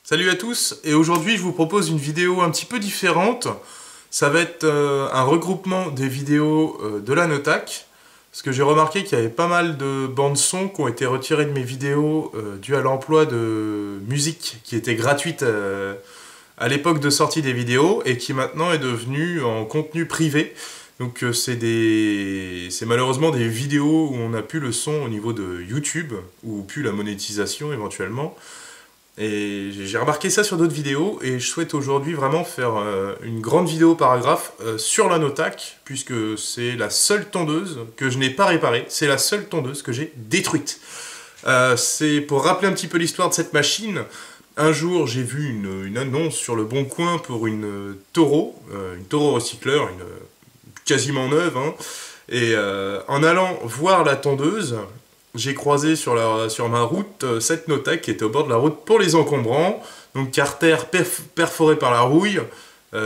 Salut à tous, et aujourd'hui je vous propose une vidéo un petit peu différente. Ça va être un regroupement des vidéos de la Notac, parce que j'ai remarqué qu'il y avait pas mal de bandes son qui ont été retirées de mes vidéos dues à l'emploi de musique qui était gratuite à l'époque de sortie des vidéos et qui maintenant est devenue en contenu privé. Donc c'est malheureusement des vidéos où on n'a plus le son au niveau de YouTube, ou plus la monétisation éventuellement. Et j'ai remarqué ça sur d'autres vidéos, et je souhaite aujourd'hui vraiment faire une grande vidéo paragraphe sur la Notac, puisque c'est la seule tondeuse que je n'ai pas réparée, c'est la seule tondeuse que j'ai détruite. C'est pour rappeler un petit peu l'histoire de cette machine. Un jour, j'ai vu une annonce sur le Bon Coin pour une Toro recycleur, quasiment neuve, hein, et en allant voir la tondeuse, j'ai croisé sur ma route cette Notac qui était au bord de la route pour les encombrants, donc carter perforé par la rouille.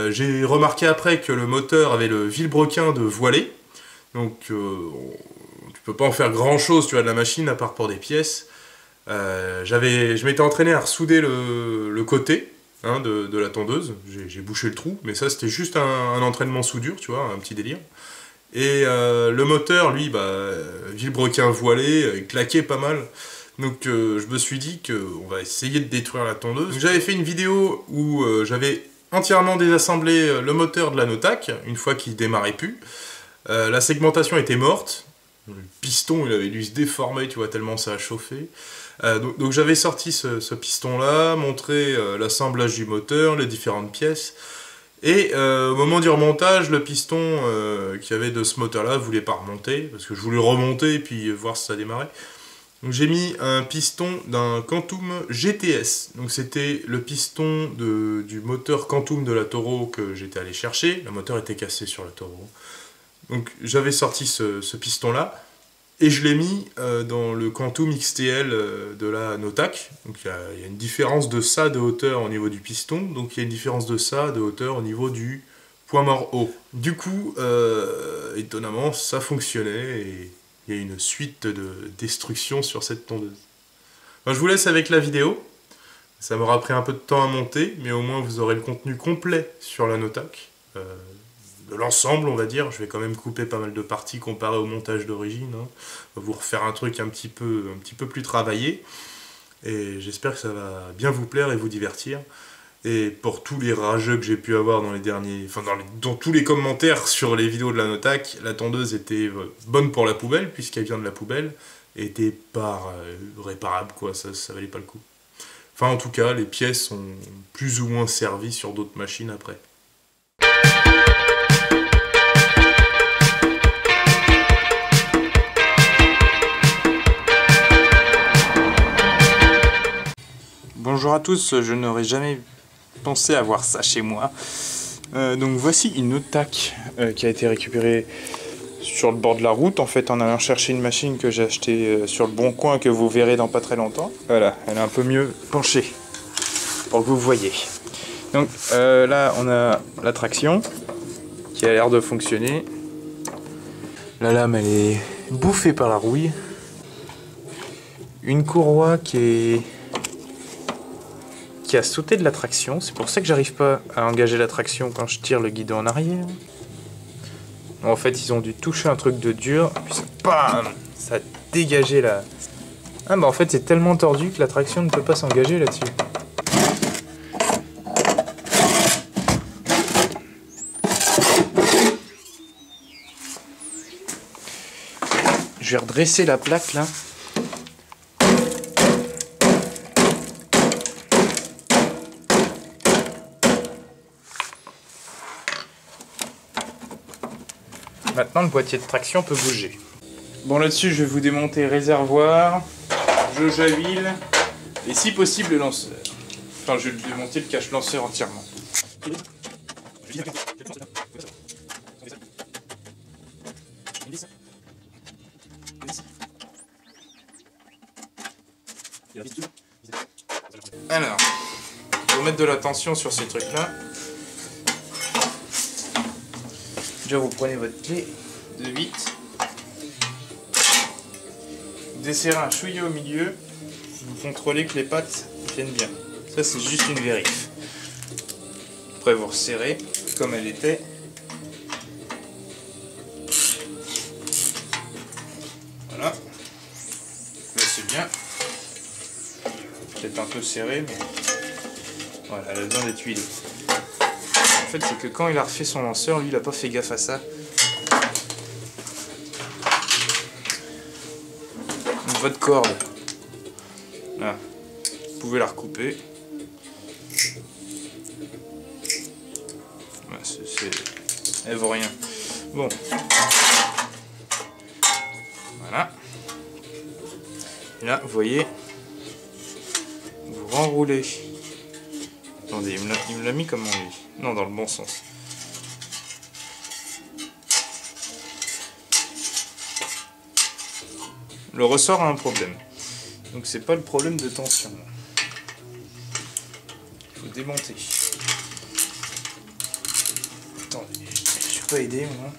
J'ai remarqué après que le moteur avait le vilebrequin de voilée, donc tu peux pas en faire grand chose, tu vois, de la machine à part pour des pièces. Je m'étais entraîné à ressouder le côté hein, de la tondeuse, j'ai bouché le trou, mais ça c'était juste un entraînement soudure, tu vois, un petit délire. Et le moteur, lui, vilebrequin voilé, il claquait pas mal. Donc je me suis dit qu'on va essayer de détruire la tondeuse. J'avais fait une vidéo où j'avais entièrement désassemblé le moteur de la Notac, une fois qu'il démarrait plus. La segmentation était morte. Le piston, il avait dû se déformer, tu vois, tellement ça a chauffé. Donc j'avais sorti ce piston-là, montré l'assemblage du moteur, les différentes pièces. Et au moment du remontage, le piston qu'il y avait de ce moteur-là voulait pas remonter, parce que je voulais remonter et puis voir si ça démarrait. Donc j'ai mis un piston d'un Quantum GTS. Donc c'était le piston du moteur Quantum de la Toro que j'étais allé chercher. Le moteur était cassé sur la Toro. Donc j'avais sorti ce piston-là. Et je l'ai mis dans le Quantum XTL de la Notac. Donc il y a une différence de ça de hauteur au niveau du piston. Donc il y a une différence de ça de hauteur au niveau du point mort haut. Du coup, étonnamment, ça fonctionnait et il y a une suite de destruction sur cette tondeuse. Alors, je vous laisse avec la vidéo. Ça m'aura pris un peu de temps à monter, mais au moins vous aurez le contenu complet sur la Notac. De l'ensemble, on va dire. Je vais quand même couper pas mal de parties comparé au montage d'origine. Hein. On va vous refaire un truc un petit peu plus travaillé. Et j'espère que ça va bien vous plaire et vous divertir. Et pour tous les rageux que j'ai pu avoir dans les derniers... Enfin, dans tous les commentaires sur les vidéos de la Notac, la tondeuse était bonne pour la poubelle, puisqu'elle vient de la poubelle, et était pas réparable, quoi. Ça valait pas le coup. Enfin, en tout cas, les pièces ont plus ou moins servi sur d'autres machines après. Bonjour à tous, je n'aurais jamais pensé avoir ça chez moi. Donc voici une Notac qui a été récupérée sur le bord de la route, en fait en allant chercher une machine que j'ai achetée sur le Bon Coin, que vous verrez dans pas très longtemps. Voilà, elle est un peu mieux penchée, pour que vous voyez. Donc là on a la traction, qui a l'air de fonctionner. La lame elle est bouffée par la rouille. Une courroie qui a sauté de la traction, c'est pour ça que j'arrive pas à engager la traction quand je tire le guidon en arrière. En fait, ils ont dû toucher un truc de dur, puis ça a dégagé la... Ah bah en fait, c'est tellement tordu que la traction ne peut pas s'engager là-dessus. Je vais redresser la plaque là. Maintenant, le boîtier de traction peut bouger. Bon, là-dessus, je vais vous démonter réservoir, jauge à huile, et si possible, le lanceur. Enfin, je vais démonter le cache-lanceur entièrement. Alors, il faut mettre de la tension sur ces trucs-là. Déjà, vous prenez votre clé de 8, vous desserrez un chouïa au milieu, vous contrôlez que les pattes tiennent bien. Ça c'est juste une vérif. Après vous resserrez comme elle était. Voilà. Là c'est bien. Peut-être un peu serré, mais voilà, elle a besoin d'être huilée. En fait, c'est que quand il a refait son lanceur, lui il a pas fait gaffe à ça. Donc, votre corde, là, vous pouvez la recouper. Elle vaut rien. Bon. Voilà. Et là, vous voyez, vous renroulez. Attendez, il me l'a mis comment lui? Non, dans le bon sens. Le ressort a un problème. Donc c'est pas le problème de tension. Il faut démonter. Attendez, je suis pas aidé moi.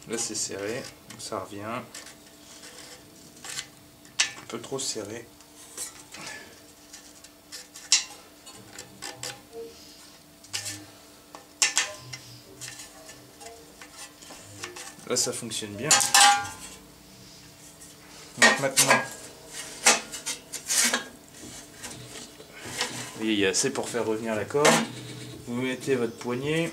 Là c'est serré, donc ça revient. Un peu trop serré. Là ça fonctionne bien. Donc maintenant, vous voyez, il y a assez pour faire revenir la corde. Vous mettez votre poignet.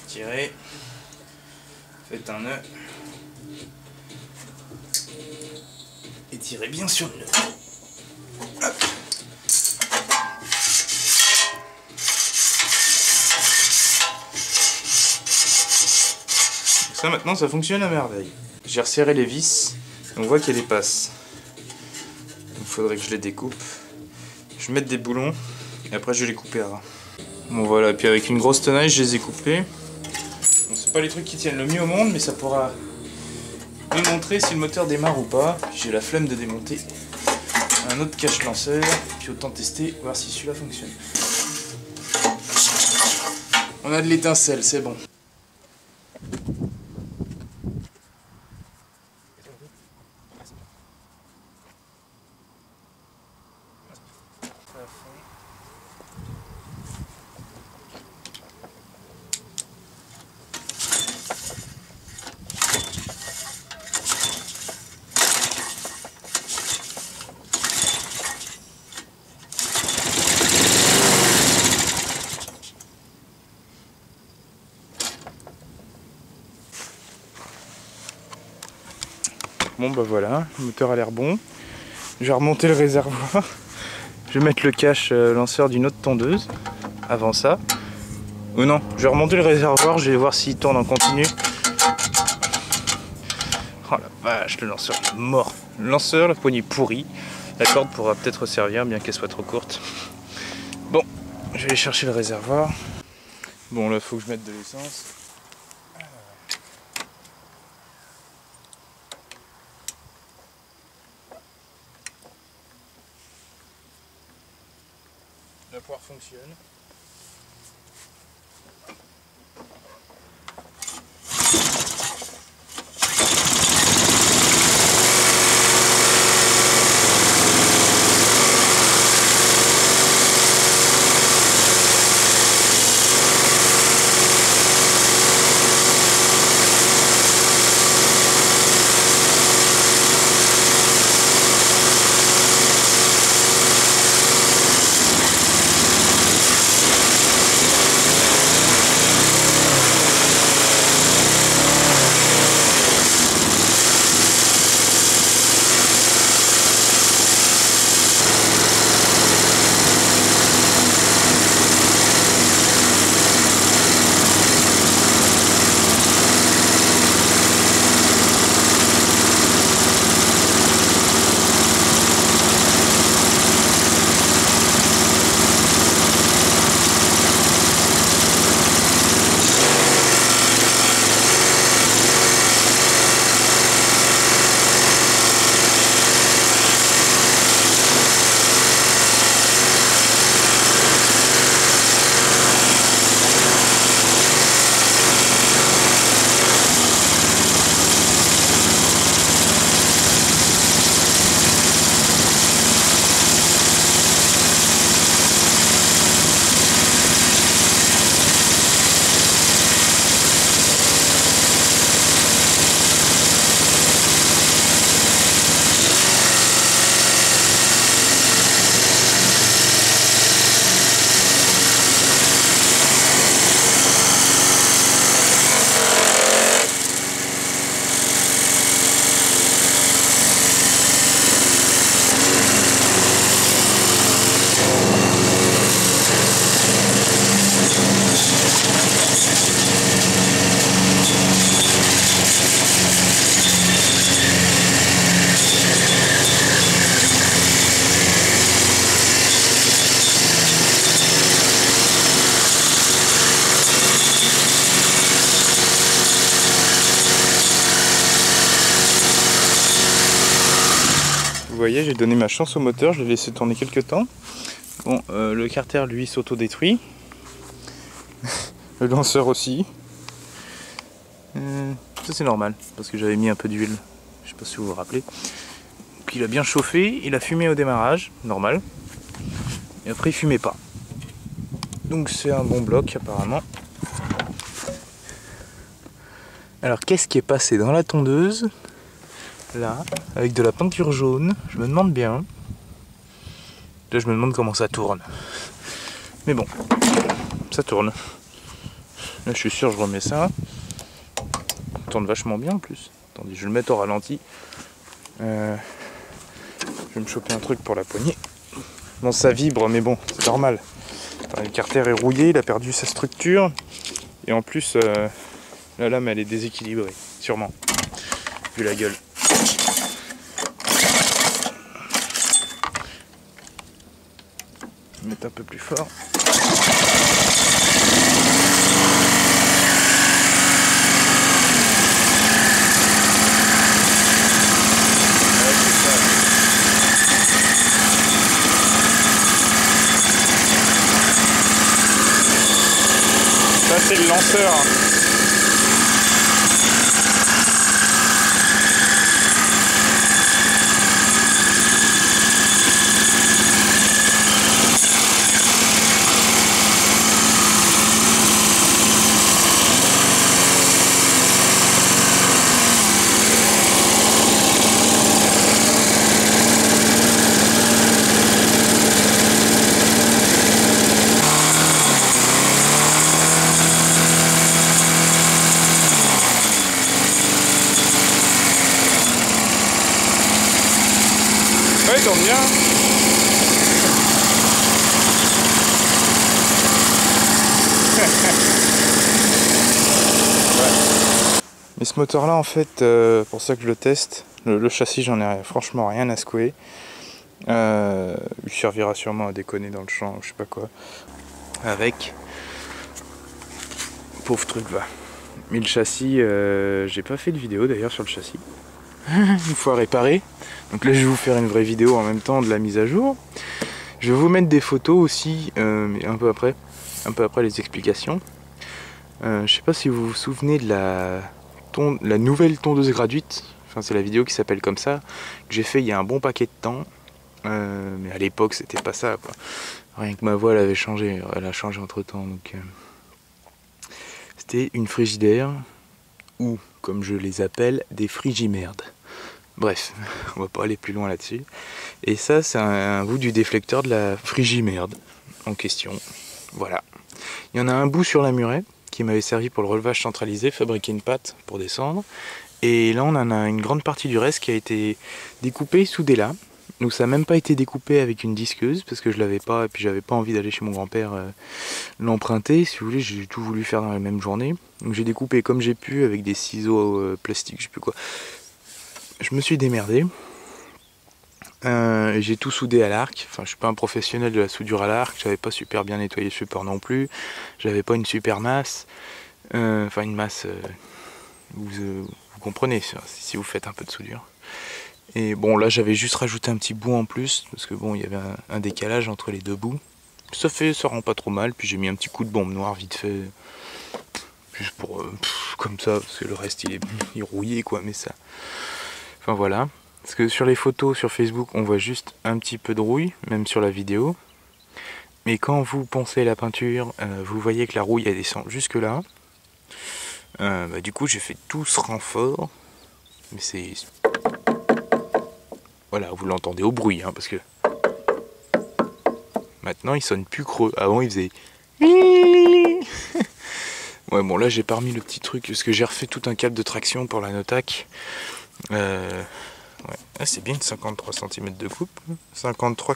Tirez. Faites un nœud. Et tirez bien sur le nœud. Hop. Ça maintenant ça fonctionne à merveille. J'ai resserré les vis, on voit qu'il y a des passes. Il faudrait que je les découpe. Je vais mettre des boulons et après je vais les couper à ras. Bon voilà, puis avec une grosse tenaille je les ai coupés. Bon, c'est pas les trucs qui tiennent le mieux au monde, mais ça pourra me montrer si le moteur démarre ou pas. J'ai la flemme de démonter un autre cache lanceur, puis autant tester, voir si celui-là fonctionne. On a de l'étincelle, c'est bon. Bon bah voilà, le moteur a l'air bon. Je vais remonter le réservoir. Je vais mettre le cache lanceur d'une autre tondeuse. Avant ça. Ou non, je vais remonter le réservoir, je vais voir s'il tourne en continu. Oh la vache, le lanceur est mort. Le lanceur, la poignée pourrie. La corde pourra peut-être servir, bien qu'elle soit trop courte. Bon, je vais aller chercher le réservoir. Bon là, faut que je mette de l'essence. La poire fonctionne. Vous voyez, j'ai donné ma chance au moteur, je l'ai laissé tourner quelques temps. Bon, le carter lui s'auto-détruit. Le lanceur aussi. Ça c'est normal, parce que j'avais mis un peu d'huile, je sais pas si vous vous rappelez. Puis il a bien chauffé, il a fumé au démarrage, normal. Et après il fumait pas. Donc c'est un bon bloc apparemment. Alors qu'est-ce qui est passé dans la tondeuse? Là, avec de la peinture jaune, je me demande bien. Là je me demande comment ça tourne. Mais bon, ça tourne. Là je suis sûr je remets ça. tourne vachement bien en plus. Attendez, je vais le mettre au ralenti. Je vais me choper un truc pour la poignée. Bon, ça vibre, mais bon, c'est normal. Le carter est rouillé, il a perdu sa structure. Et en plus, la lame, elle est déséquilibrée, sûrement. Vu la gueule. Je vais mettre un peu plus fort. Ça c'est le lanceur. Ouais, il tourne bien. Mais ce moteur là en fait, pour ça que je le teste, le châssis j'en ai franchement rien à secouer. Il servira sûrement à déconner dans le champ, je sais pas quoi. Avec. Pauvre truc va. Mais le châssis, j'ai pas fait de vidéo d'ailleurs sur le châssis. Une fois réparé. Donc là je vais vous faire une vraie vidéo en même temps de la mise à jour. Je vais vous mettre des photos aussi, mais un peu après les explications. Je sais pas si vous vous souvenez de la nouvelle tondeuse gratuite. Enfin c'est la vidéo qui s'appelle comme ça, que j'ai fait il y a un bon paquet de temps. Mais à l'époque c'était pas ça quoi. Rien que ma voix elle avait changé, elle a changé entre temps. Donc c'était une frigidaire, ou comme je les appelle, des frigimerdes. Bref, on va pas aller plus loin là-dessus. Et ça, c'est un bout du déflecteur de la frigimerde en question. Voilà. Il y en a un bout sur la murette qui m'avait servi pour le relevage centralisé, fabriquer une patte pour descendre. Et là, on en a une grande partie du reste qui a été découpée, soudée là. Donc ça n'a même pas été découpé avec une disqueuse parce que je l'avais pas et puis j'avais pas envie d'aller chez mon grand-père l'emprunter. Si vous voulez, j'ai tout voulu faire dans la même journée. Donc j'ai découpé comme j'ai pu avec des ciseaux plastiques, je sais plus quoi. Je me suis démerdé. J'ai tout soudé à l'arc. Enfin, je suis pas un professionnel de la soudure à l'arc. J'avais pas super bien nettoyé le support non plus. J'avais pas une super masse. Enfin, une masse. Vous comprenez si vous faites un peu de soudure. Et bon, là, j'avais juste rajouté un petit bout en plus parce que bon, il y avait un décalage entre les deux bouts. Ça rend pas trop mal. Puis j'ai mis un petit coup de bombe noire vite fait, juste pour comme ça, parce que le reste il est rouillé quoi. Mais ça. Enfin voilà. Parce que sur les photos sur Facebook, on voit juste un petit peu de rouille, même sur la vidéo. Mais quand vous poncez la peinture, vous voyez que la rouille elle descend jusque là. Du coup, j'ai fait tout ce renfort. Mais c'est... Voilà, vous l'entendez au bruit, hein, parce que... Maintenant, il sonne plus creux. Avant, il faisait... Ouais, bon, là, j'ai pas remis le petit truc, parce que j'ai refait tout un câble de traction pour la Notac. Ouais. Ah, c'est bien, 53 cm de coupe. 53.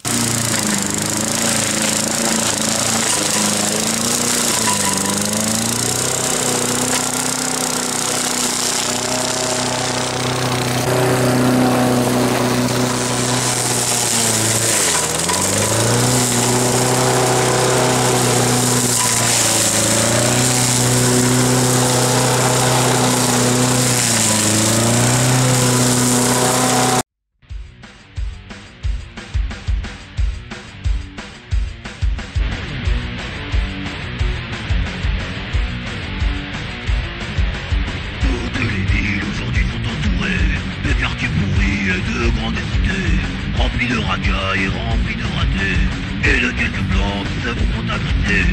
de grandes cités, remplis de racailles, remplis de ratés, et de quelques plantes, ça vous compte agresser.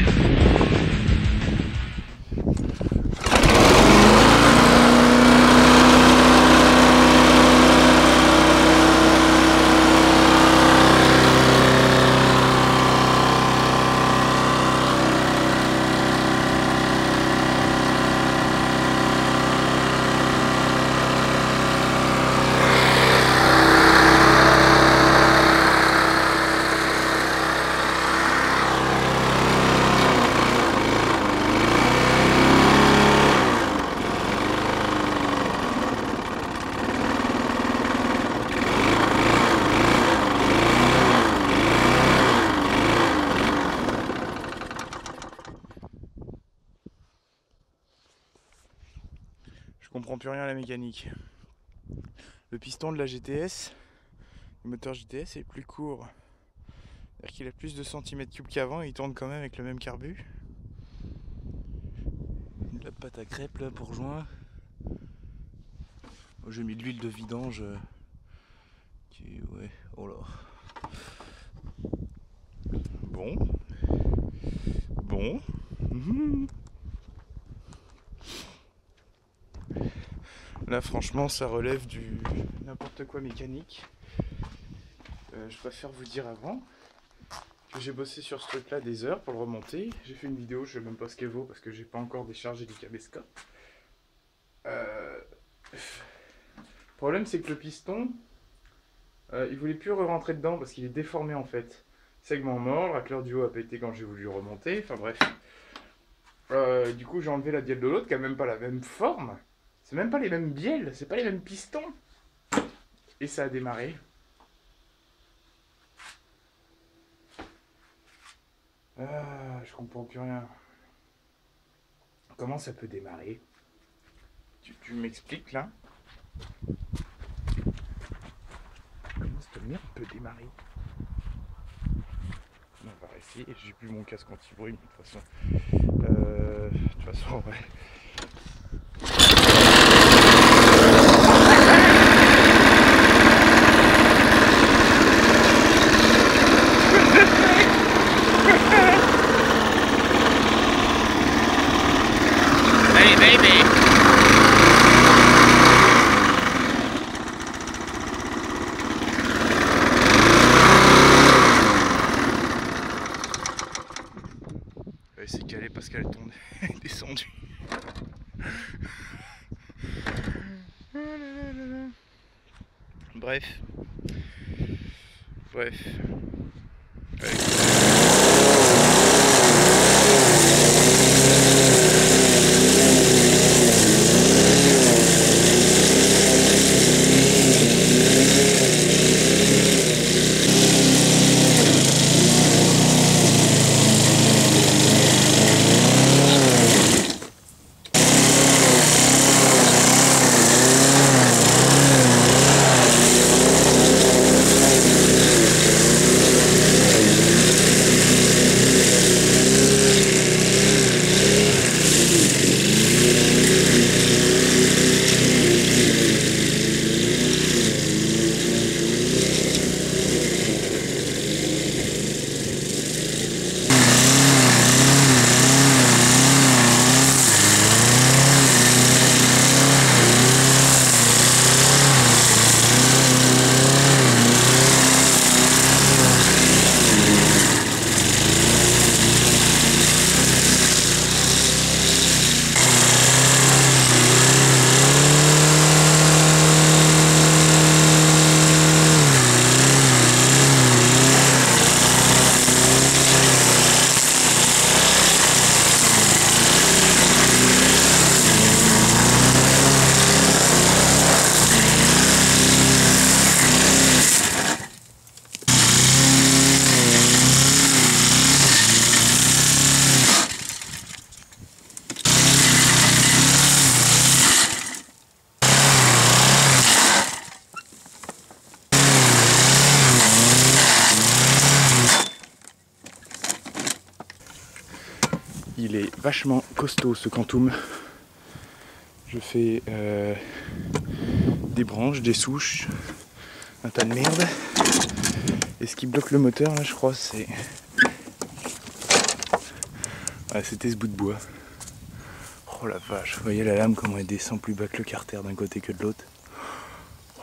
comprends plus rien à la mécanique. Le piston de la GTS, le moteur GTS est plus court. C'est-à-dire qu'il a plus de centimètres cubes qu'avant et il tourne quand même avec le même carbu. De la pâte à crêpes là pour joint. J'ai mis de l'huile de vidange. Ouais, oh là. Bon. Là franchement ça relève du n'importe quoi mécanique. Je préfère vous dire avant que j'ai bossé sur ce truc là des heures pour le remonter. J'ai fait une vidéo, je sais même pas ce qu'elle vaut parce que j'ai pas encore déchargé du Cabesca. Le problème c'est que le piston il voulait plus re-rentrer dedans parce qu'il est déformé en fait. Segment mort, le racleur du haut a pété quand j'ai voulu remonter, enfin bref. Du coup j'ai enlevé la bielle de l'autre qui a même pas la même forme. C'est même pas les mêmes bielles, c'est pas les mêmes pistons. Et ça a démarré. Je comprends plus rien. Comment ça peut démarrer? Tu m'expliques là? Comment cette merde peut démarrer? On va essayer, j'ai plus mon casque anti-bruit, mais de toute façon, ouais. Hey baby! Elle s'est calée parce qu'elle est descendue. Bref. Ouais. Il est vachement costaud ce Quantum. Je fais des branches, des souches, un tas de merde. Et ce qui bloque le moteur là je crois c'est... Ouais, c'était ce bout de bois. Oh la vache, vous voyez la lame comment elle descend plus bas que le carter d'un côté que de l'autre.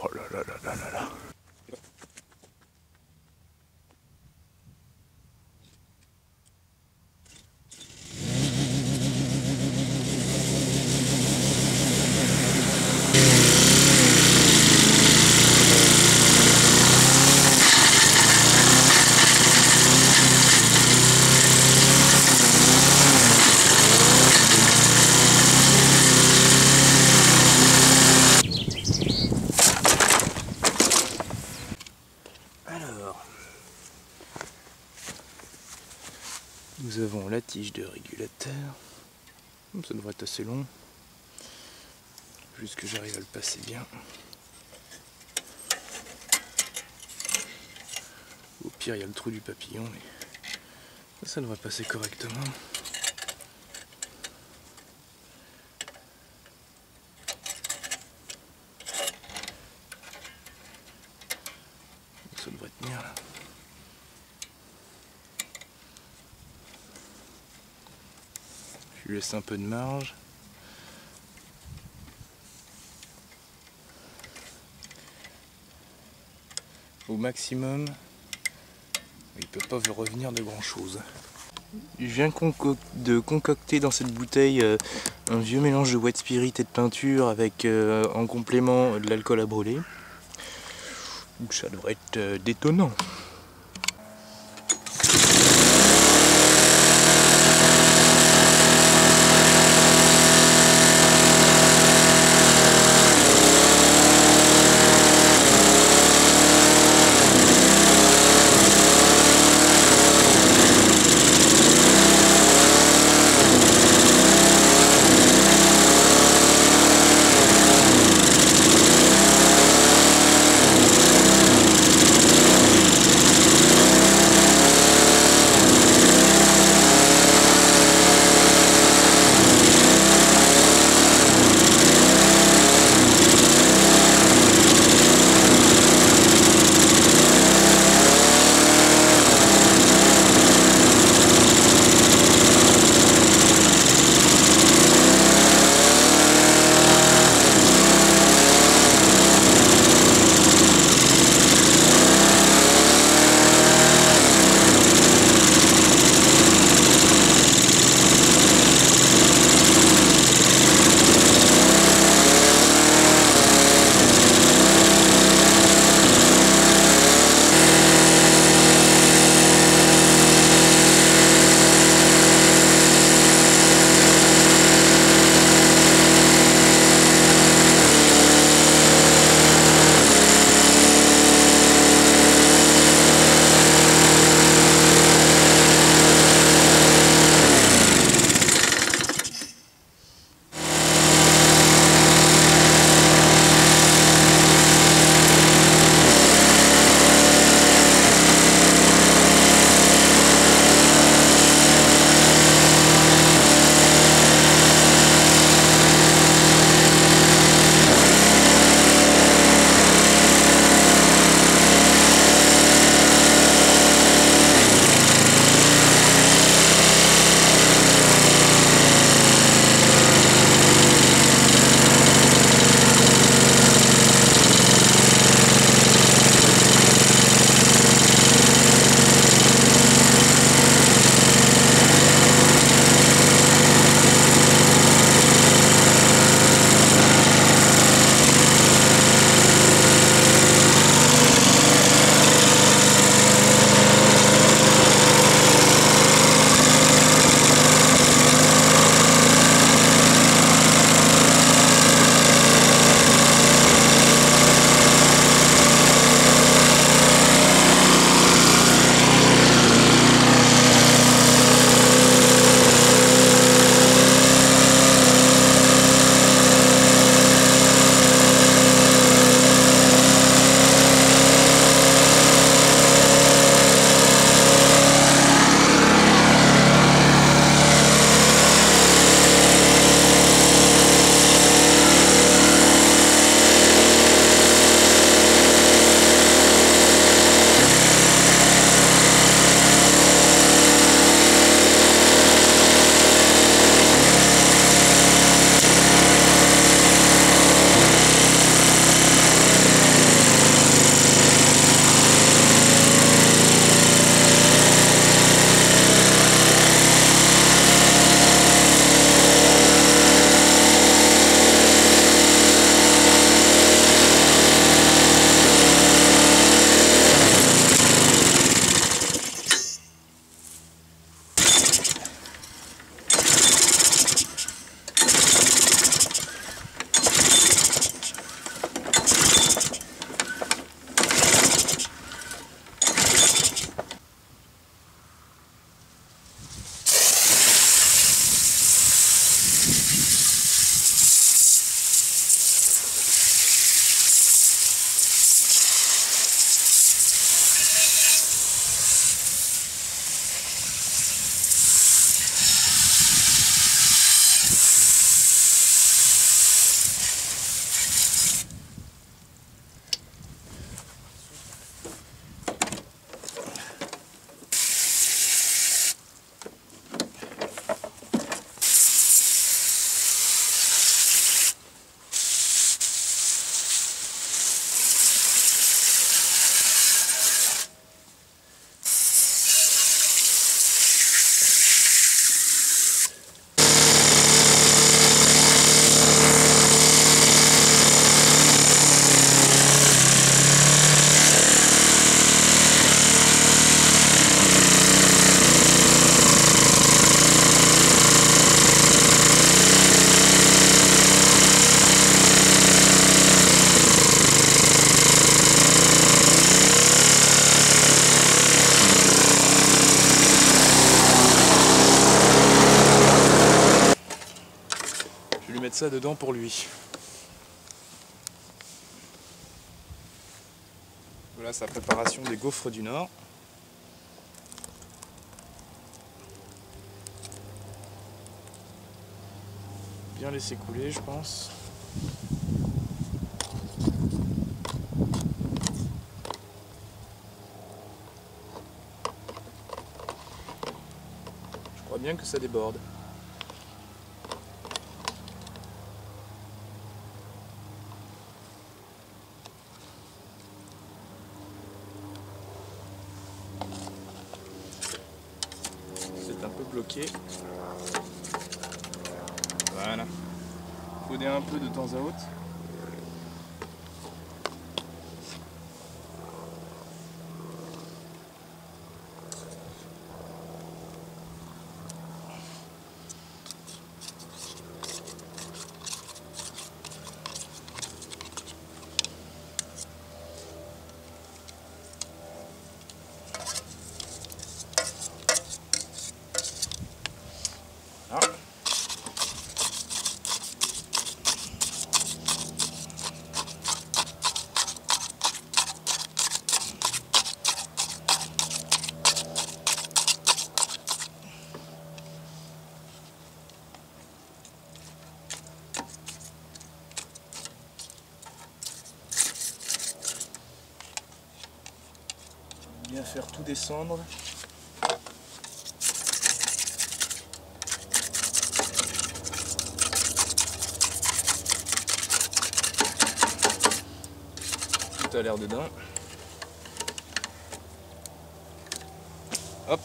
Oh là là là là là là. Nous avons la tige de régulateur, ça devrait être assez long. Juste que j'arrive à le passer bien. Au pire, il y a le trou du papillon, mais ça devrait passer correctement. Ça devrait tenir là. Je lui laisse un peu de marge. Au maximum, il peut pas revenir de grand chose. Je viens de concocter dans cette bouteille un vieux mélange de white spirit et de peinture avec en complément de l'alcool à brûler. Donc ça devrait être détonnant. ça dedans pour lui. Voilà sa préparation des gaufres du Nord. Bien laisser couler, je pense. Je crois bien que ça déborde. C'est un peu bloqué. Voilà. Fauder un peu de temps à autre. Ah. Bien faire tout descendre. Tout a l'air dedans. Hop.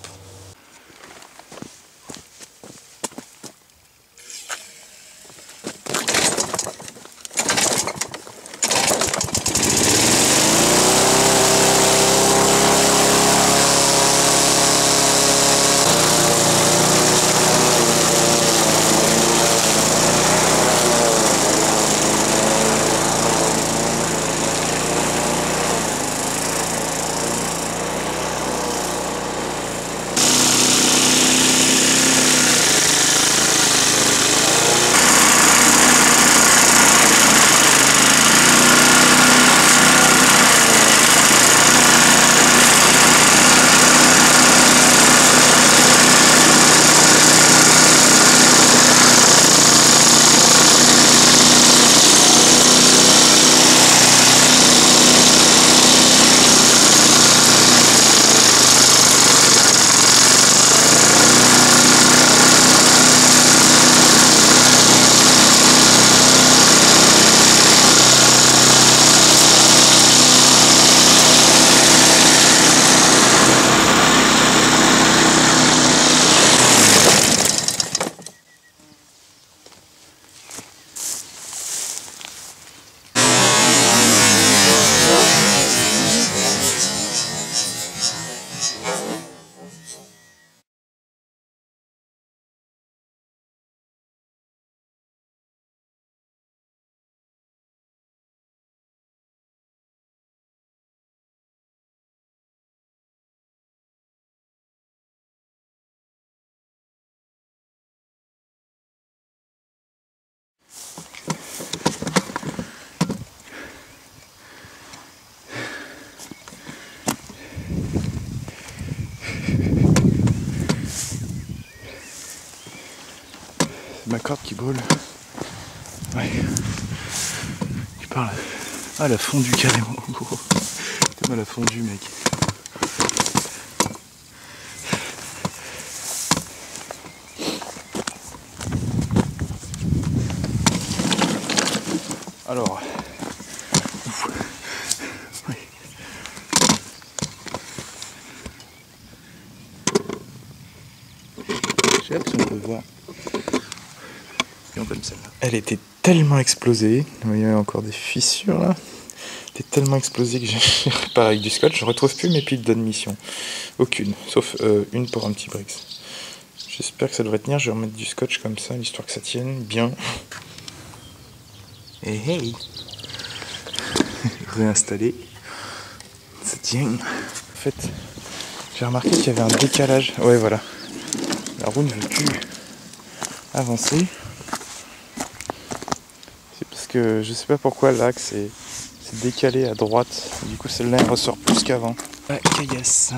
Ma corde qui brûle. Ouais. Tu parles. Ah, elle a fondu carrément. Putain, elle a fondu, mec. Alors. Oui. Je sais pas si on peut voir. Comme celle-là. Elle était tellement explosée, vous voyez encore des fissures là. Elle était tellement explosée que j'ai réparé avec du scotch. Je retrouve plus mes piles d'admission. Aucune, sauf une pour un petit Brix. J'espère que ça devrait tenir. Je vais remettre du scotch comme ça, histoire que ça tienne bien. Et hey, réinstaller. Ça tient. En fait, j'ai remarqué qu'il y avait un décalage. Ouais, voilà. La roue ne veut plus avancer. que je sais pas pourquoi l'axe est décalé à droite. Du coup celle-là elle ressort plus qu'avant. Ah, caillasse.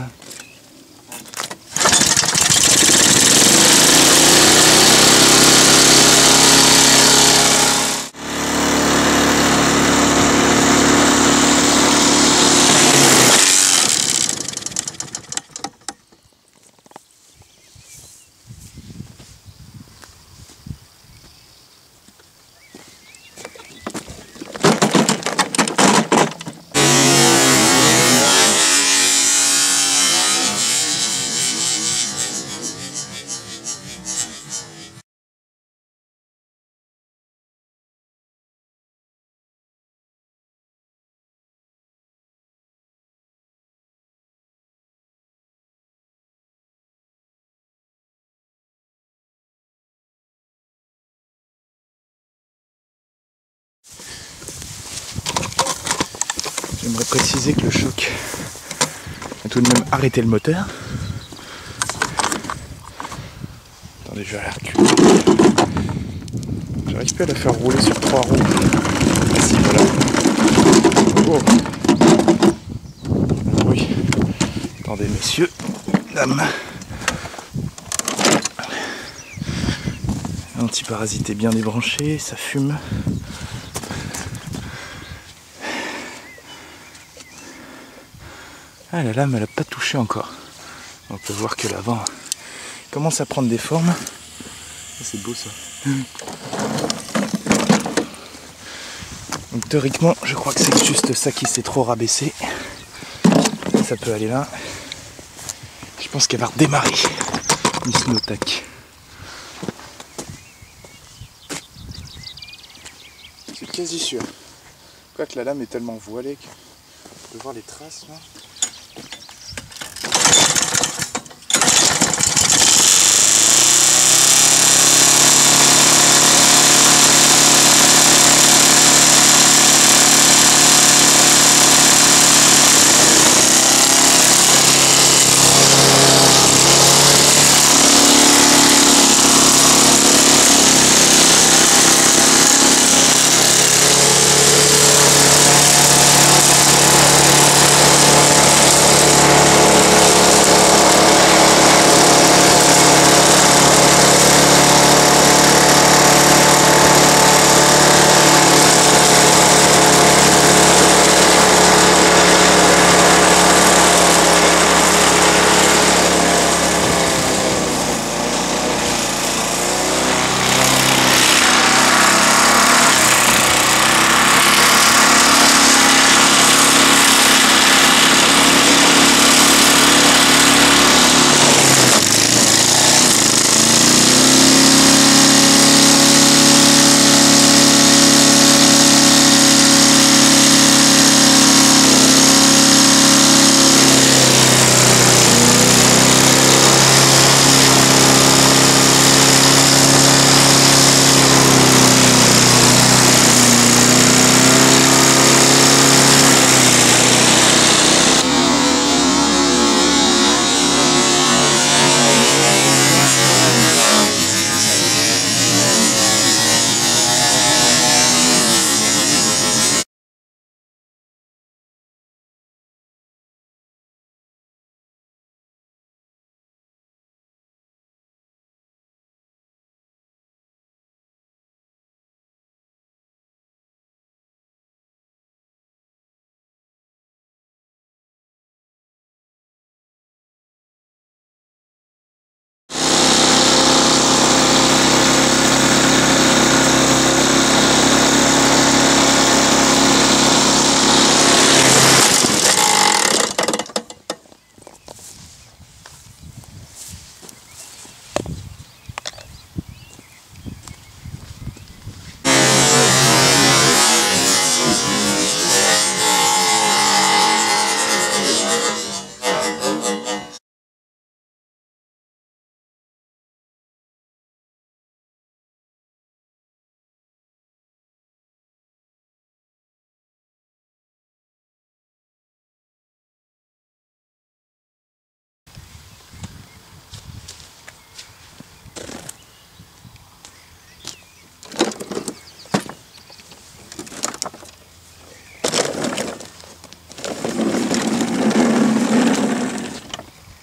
J'aimerais préciser que le choc a tout de même arrêté le moteur. Attendez, je vais la reculer. J'arrive plus à la faire rouler sur 3 roues. Ah si, voilà. Oh. Oui. Attendez, messieurs, dames. L'antiparasite est bien débranché, ça fume. Ah, la lame elle n'a pas touché encore. On peut voir que l'avant commence à prendre des formes. C'est beau ça. Donc théoriquement je crois que c'est juste ça qui s'est trop rabaissé. Ça peut aller là. Je pense qu'elle va redémarrer. Miss Notak. C'est quasi sûr. Quoique la lame est tellement voilée qu'on peut voir les traces là.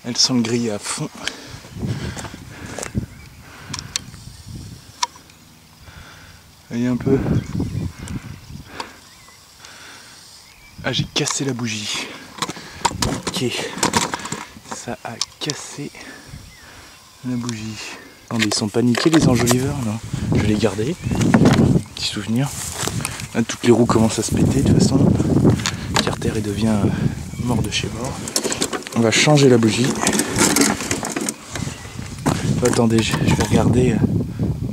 Elles sont grillées à fond. Voyez un peu. Ah, j'ai cassé la bougie. Ok. Ça a cassé la bougie. Attendez, ils sont paniqués les enjoliveurs, non? Je vais les garder. Petit souvenir. Là, toutes les roues commencent à se péter de toute façon. Carter il devient mort de chez mort. On va changer la bougie. Attendez, je vais regarder.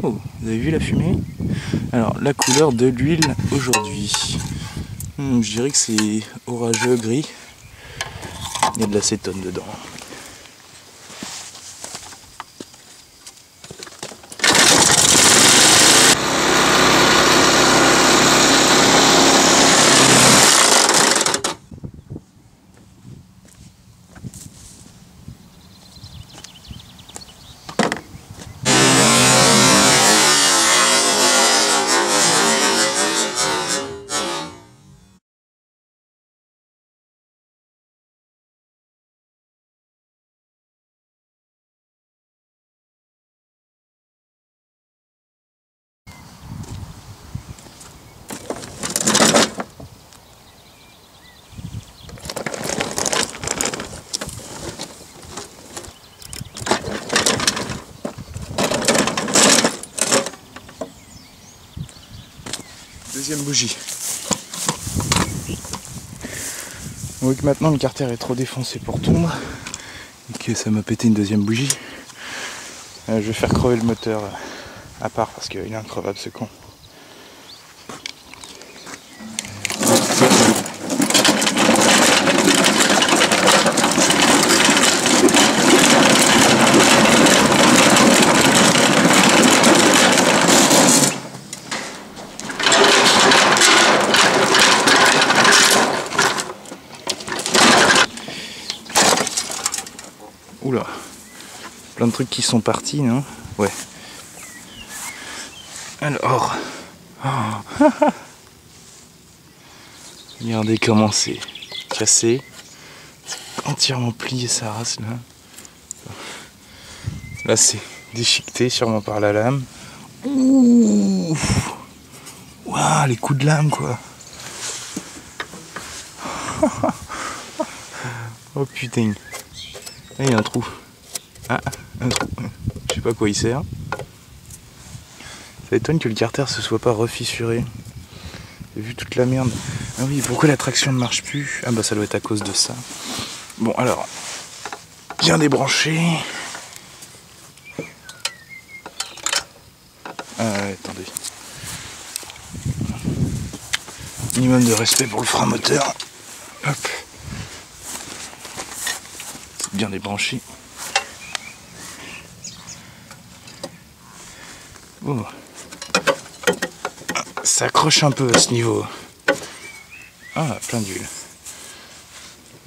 Oh, vous avez vu la fumée? Alors, la couleur de l'huile aujourd'hui. Je dirais que c'est orageux gris. Il y a de l'acétone dedans. Deuxième bougie. On voit que maintenant le carter est trop défoncé pour tondre et que ça m'a pété une deuxième bougie. Je vais faire crever le moteur à part parce qu'il est increvable ce con. Oula, plein de trucs qui sont partis, non? Ouais. Alors, oh. Regardez comment c'est cassé, c'est entièrement plié sa race là. Là c'est déchiqueté sûrement par la lame. Ouh, waouh, les coups de lame quoi. Oh putain. Là, il y a un trou. Ah, un trou. Je sais pas à quoi il sert. Ça étonne que le carter se soit pas refissuré. J'ai vu toute la merde. Ah oui, pourquoi la traction ne marche plus? Ah bah ça doit être à cause de ça. Bon alors, bien débranché. Attendez. Minimum de respect pour le frein moteur. Hop. Bien débranché. Oh. Ça accroche un peu à ce niveau. Ah, plein d'huile.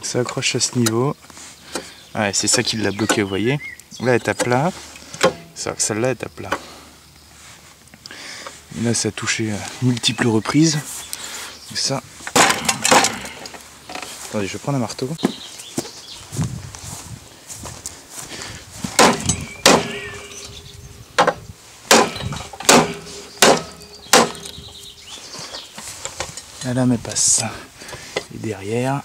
Ça accroche à ce niveau. Ouais, c'est ça qui l'a bloqué, vous voyez. Là, elle est à plat. Celle-là est à plat. Et là, ça a touché à multiples reprises. Et ça. Attendez, je vais prendre un marteau. La lame elle passe. Et derrière.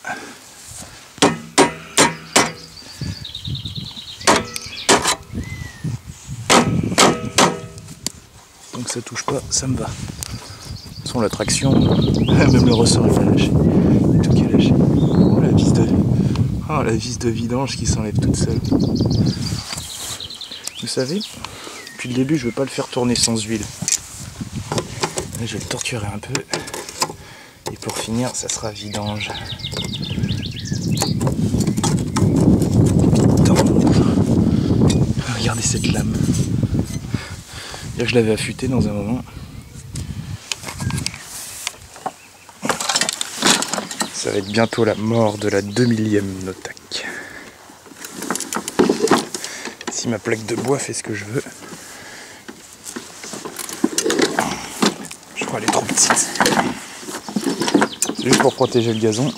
Donc ça touche pas, ça me va. De toute façon la traction, même le ressort est pas lâché. Tout qui est lâché. Oh la vis de vidange qui s'enlève toute seule. Vous savez, depuis le début je veux pas le faire tourner sans huile. Là, je vais le torturer un peu. Et pour finir, ça sera vidange. Regardez cette lame. Je l'avais affûtée dans un moment. Ça va être bientôt la mort de la 2000e Notac. Si ma plaque de bois fait ce que je veux. Je crois qu'elle est trop petite. C'est juste pour protéger le gazon.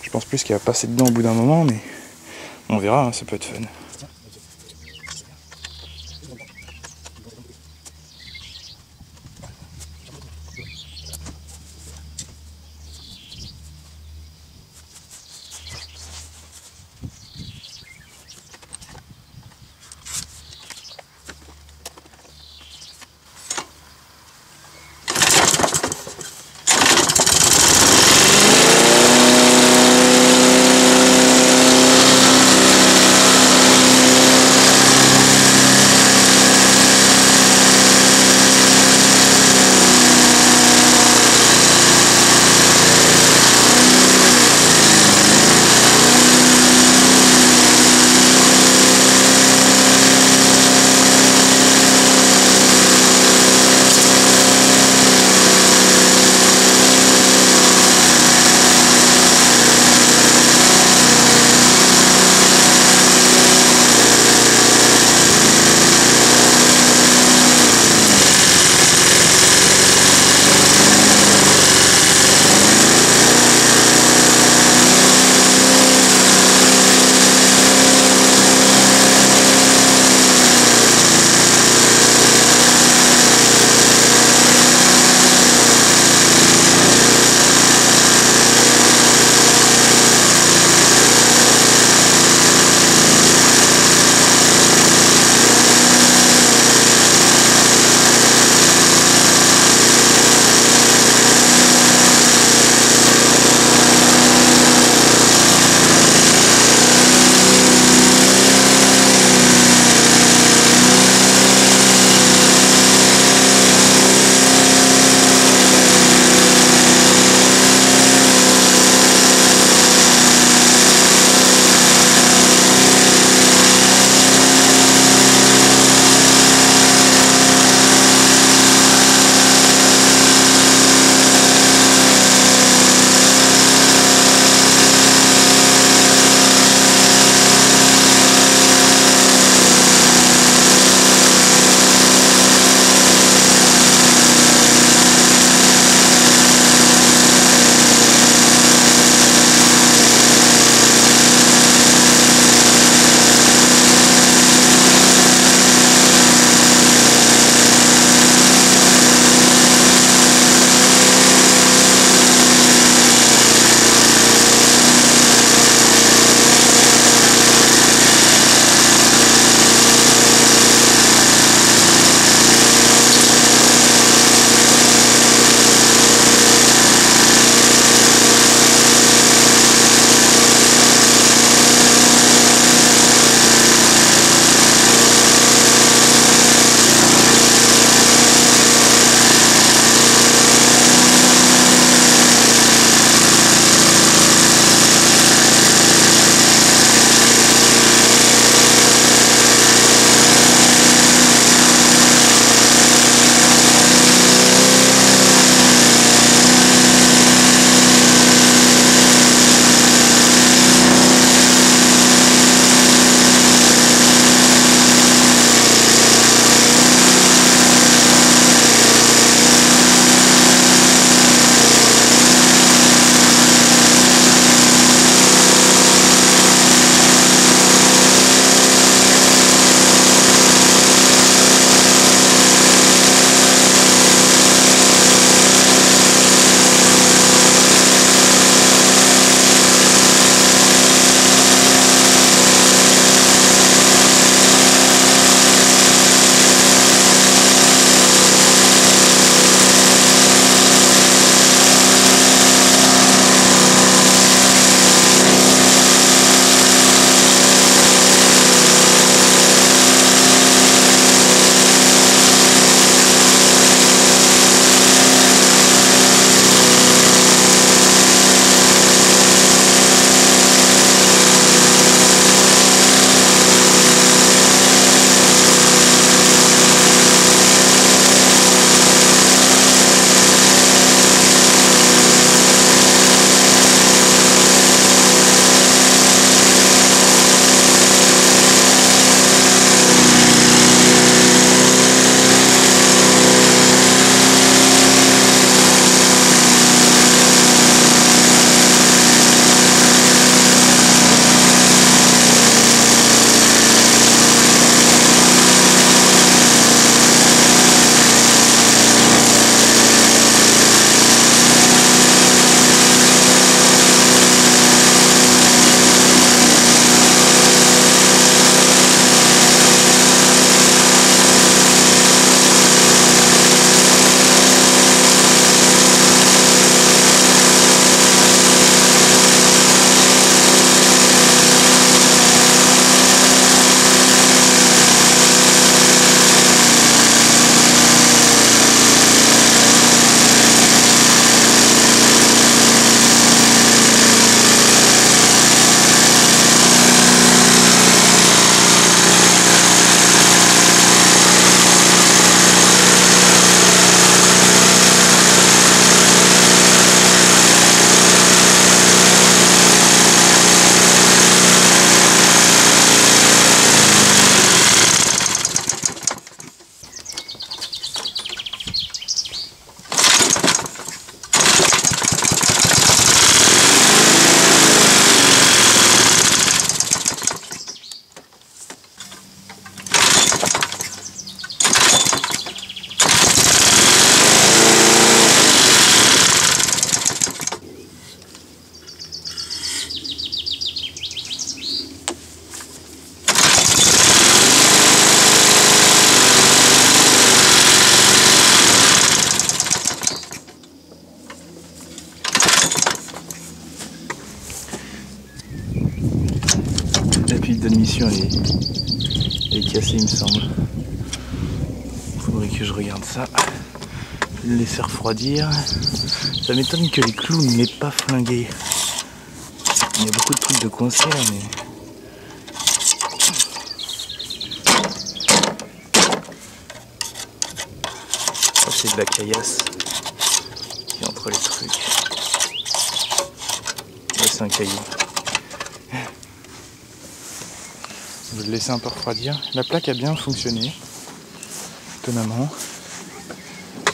Je pense plus qu'elle va passer dedans au bout d'un moment, mais On verra, hein, ça peut être fun. pile d'admission elle est cassée il me semble. Faudrait que je regarde ça. Je vais le laisser refroidir. Ça m'étonne que les clous ne l'aient pas flingué. Il y a beaucoup de trucs de coincés là mais... Ça c'est de la caillasse qui est entre les trucs. Là c'est un caillou. Je vais le laisser un peu refroidir. La plaque a bien fonctionné. Étonnamment.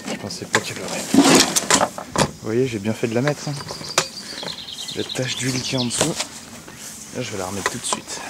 Je pensais pas qu'elle aurait. Vous voyez, j'ai bien fait de la mettre. Hein. La tache d'huile qui est en dessous. Là, je vais la remettre tout de suite.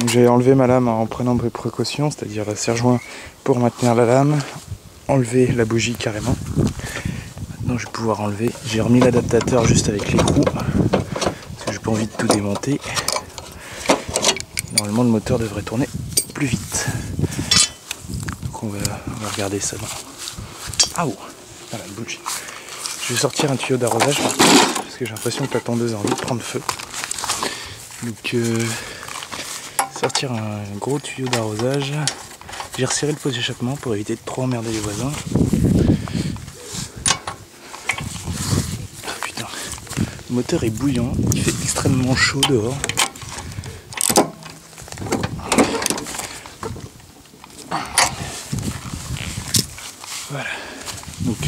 J'ai enlevé ma lame en prenant des précautions, c'est-à-dire la serre-joint pour maintenir la lame, enlever la bougie carrément. Maintenant je vais pouvoir enlever, j'ai remis l'adaptateur juste avec l'écrou, parce que j'ai pas envie de tout démonter. Normalement le moteur devrait tourner plus vite. Donc on va regarder ça dans... Ah oh, voilà, la bougie. Je vais sortir un tuyau d'arrosage par contre, parce que j'ai l'impression que la tondeuse a envie de prendre feu. Donc sortir un gros tuyau d'arrosage. J'ai resserré le pot d'échappement pour éviter de trop emmerder les voisins. Ah putain, le moteur est bouillant, il fait extrêmement chaud dehors. Voilà, donc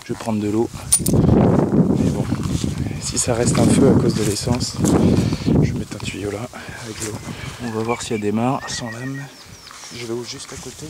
je vais prendre de l'eau. Mais bon, si ça reste un feu à cause de l'essence, je vais mettre un tuyau là avec l'eau. On va voir si elle démarre sans lame. J'ai l'eau juste à côté.